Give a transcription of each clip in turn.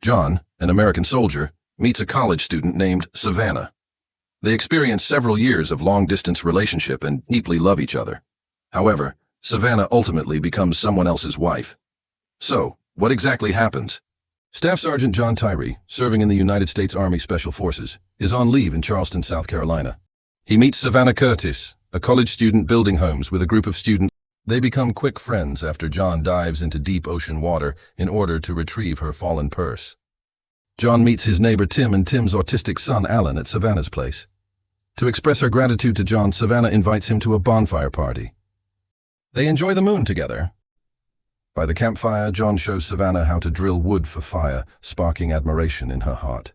John, an American soldier, meets a college student named Savannah. They experience several years of long-distance relationship and deeply love each other. However, Savannah ultimately becomes someone else's wife. So, what exactly happens? Staff Sergeant John Tyree, serving in the United States Army Special Forces, is on leave in Charleston, South Carolina. He meets Savannah Curtis, a college student building homes with a group of students. They become quick friends after John dives into deep ocean water in order to retrieve her fallen purse. John meets his neighbor Tim and Tim's autistic son Alan at Savannah's place. To express her gratitude to John, Savannah invites him to a bonfire party. They enjoy the moon together. By the campfire, John shows Savannah how to drill wood for fire, sparking admiration in her heart.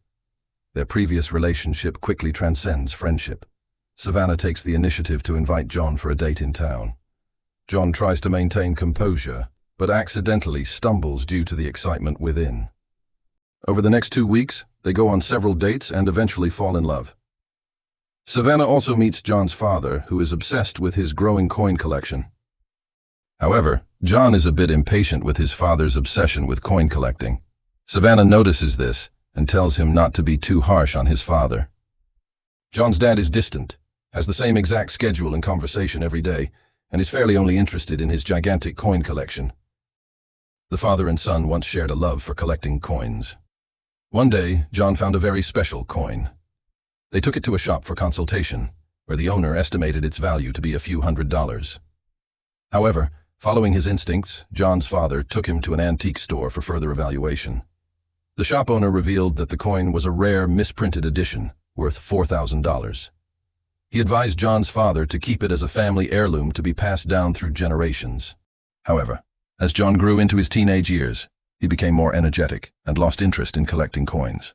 Their previous relationship quickly transcends friendship. Savannah takes the initiative to invite John for a date in town. John tries to maintain composure, but accidentally stumbles due to the excitement within. Over the next 2 weeks, they go on several dates and eventually fall in love. Savannah also meets John's father, who is obsessed with his growing coin collection. However, John is a bit impatient with his father's obsession with coin collecting. Savannah notices this and tells him not to be too harsh on his father. John's dad is distant, has the same exact schedule and conversation every day, and is fairly only interested in his gigantic coin collection. The father and son once shared a love for collecting coins. One day, John found a very special coin. They took it to a shop for consultation, where the owner estimated its value to be a few $100s. However, following his instincts, John's father took him to an antique store for further evaluation. The shop owner revealed that the coin was a rare, misprinted edition, worth $4,000. He advised John's father to keep it as a family heirloom to be passed down through generations. However, as John grew into his teenage years, he became more energetic and lost interest in collecting coins.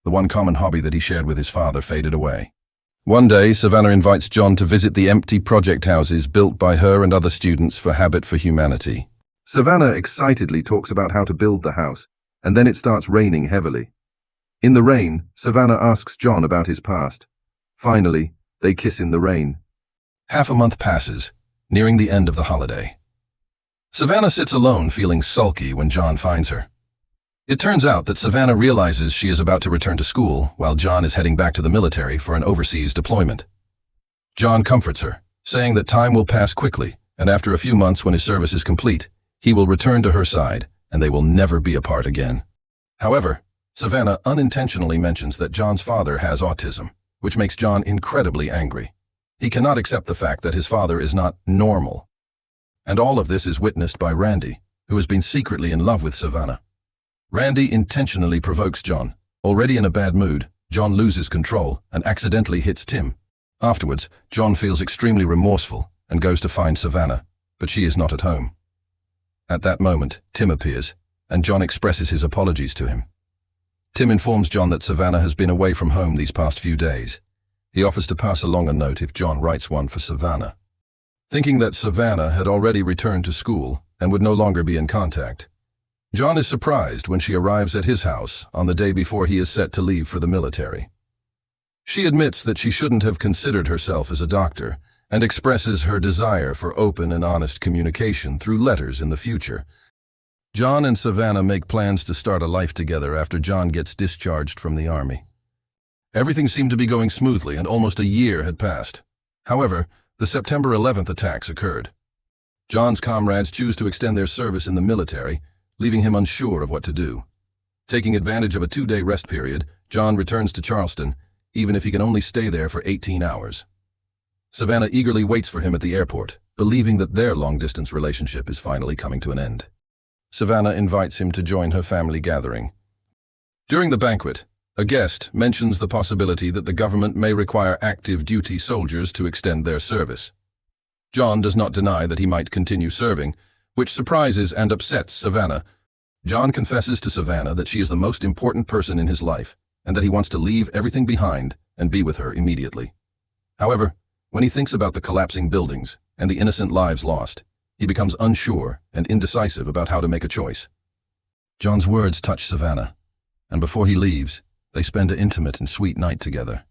The one common hobby that he shared with his father faded away. One day, Savannah invites John to visit the empty project houses built by her and other students for Habit for Humanity. Savannah excitedly talks about how to build the house, and then it starts raining heavily. In the rain, Savannah asks John about his past. Finally, they kiss in the rain. Half a month passes, nearing the end of the holiday. Savannah sits alone, feeling sulky when John finds her. It turns out that Savannah realizes she is about to return to school, while John is heading back to the military for an overseas deployment. John comforts her, saying that time will pass quickly, and after a few months when his service is complete, he will return to her side, and they will never be apart again. However, Savannah unintentionally mentions that John's father has autism, which makes John incredibly angry. He cannot accept the fact that his father is not normal. And all of this is witnessed by Randy, who has been secretly in love with Savannah. Randy intentionally provokes John. Already in a bad mood, John loses control and accidentally hits Tim. Afterwards, John feels extremely remorseful and goes to find Savannah, but she is not at home. At that moment, Tim appears, and John expresses his apologies to him. Tim informs John that Savannah has been away from home these past few days. He offers to pass along a note if John writes one for Savannah. Thinking that Savannah had already returned to school and would no longer be in contact, John is surprised when she arrives at his house on the day before he is set to leave for the military. She admits that she shouldn't have considered herself as a doctor and expresses her desire for open and honest communication through letters in the future. John and Savannah make plans to start a life together after John gets discharged from the army. Everything seemed to be going smoothly and almost a year had passed. However, the September 11th attacks occurred. John's comrades choose to extend their service in the military, leaving him unsure of what to do. Taking advantage of a 2-day rest period, John returns to Charleston, even if he can only stay there for 18 hours. Savannah eagerly waits for him at the airport, believing that their long-distance relationship is finally coming to an end. Savannah invites him to join her family gathering. During the banquet, a guest mentions the possibility that the government may require active duty soldiers to extend their service. John does not deny that he might continue serving, which surprises and upsets Savannah. John confesses to Savannah that she is the most important person in his life, and that he wants to leave everything behind and be with her immediately. However, when he thinks about the collapsing buildings and the innocent lives lost, he becomes unsure and indecisive about how to make a choice. John's words touch Savannah, and before he leaves, they spend an intimate and sweet night together.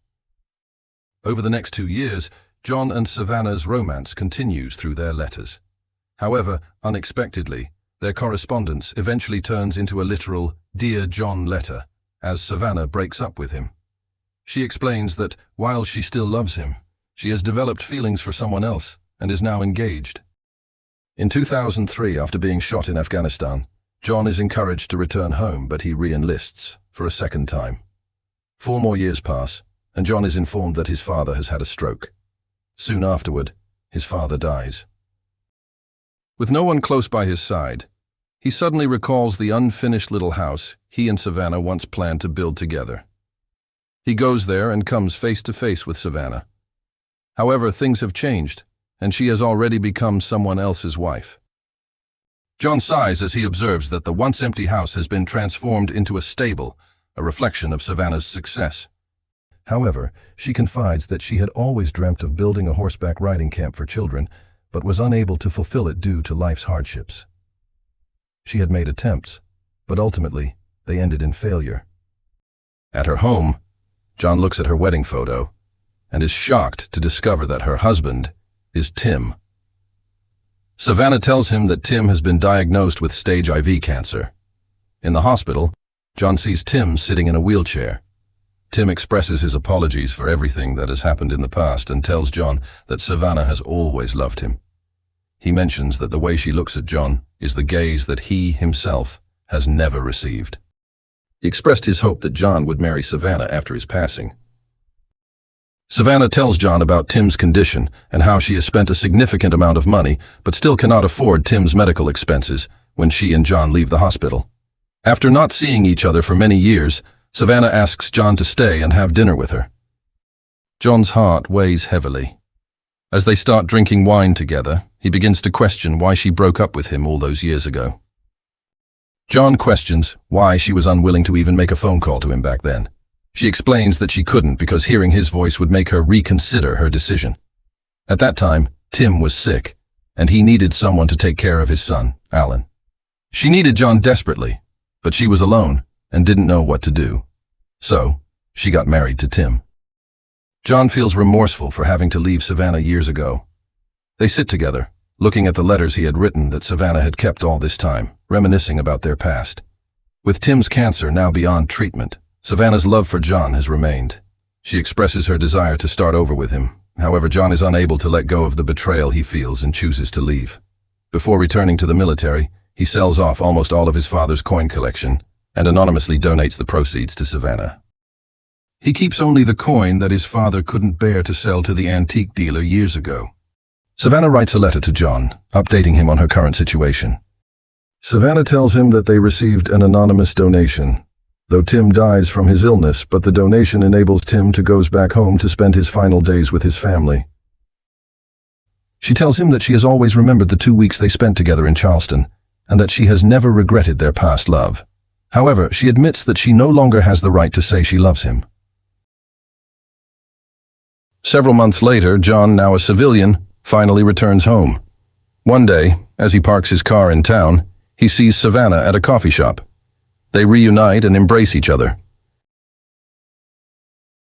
Over the next 2 years, John and Savannah's romance continues through their letters. However, unexpectedly, Their correspondence eventually turns into a literal "Dear John" letter as Savannah breaks up with him. She explains that while she still loves him, she has developed feelings for someone else and is now engaged. In 2003, after being shot in Afghanistan, John is encouraged to return home, but he re-enlists for a second time. 4 more years pass, and John is informed that his father has had a stroke. Soon afterward, his father dies. With no one close by his side, he suddenly recalls the unfinished little house he and Savannah once planned to build together. He goes there and comes face to face with Savannah. However, things have changed, and she has already become someone else's wife. John sighs as he observes that the once empty house has been transformed into a stable, a reflection of Savannah's success. However, she confides that she had always dreamt of building a horseback riding camp for children, but was unable to fulfill it due to life's hardships. She had made attempts, but ultimately they ended in failure. At her home, John looks at her wedding photo and is shocked to discover that her husband is Tim. Savannah tells him that Tim has been diagnosed with stage IV cancer. In the hospital, John sees Tim sitting in a wheelchair. Tim expresses his apologies for everything that has happened in the past and tells John that Savannah has always loved him. He mentions that the way she looks at John is the gaze that he himself has never received. He expressed his hope that John would marry Savannah after his passing. Savannah tells John about Tim's condition and how she has spent a significant amount of money but still cannot afford Tim's medical expenses when she and John leave the hospital. After not seeing each other for many years, Savannah asks John to stay and have dinner with her. John's heart weighs heavily. As they start drinking wine together, he begins to question why she broke up with him all those years ago. John questions why she was unwilling to even make a phone call to him back then. She explains that she couldn't because hearing his voice would make her reconsider her decision. At that time, Tim was sick, and he needed someone to take care of his son, Alan. She needed John desperately, but she was alone and didn't know what to do. So, she got married to Tim. John feels remorseful for having to leave Savannah years ago. They sit together, looking at the letters he had written that Savannah had kept all this time, reminiscing about their past. With Tim's cancer now beyond treatment, Savannah's love for John has remained. She expresses her desire to start over with him. However, John is unable to let go of the betrayal he feels and chooses to leave. Before returning to the military, he sells off almost all of his father's coin collection and anonymously donates the proceeds to Savannah. He keeps only the coin that his father couldn't bear to sell to the antique dealer years ago. Savannah writes a letter to John, updating him on her current situation. Savannah tells him that they received an anonymous donation, though Tim dies from his illness, but the donation enables Tim to go back home to spend his final days with his family. She tells him that she has always remembered the 2 weeks they spent together in Charleston, and that she has never regretted their past love. However, she admits that she no longer has the right to say she loves him. Several months later, John, now a civilian, finally returns home. One day, as he parks his car in town, he sees Savannah at a coffee shop. They reunite and embrace each other.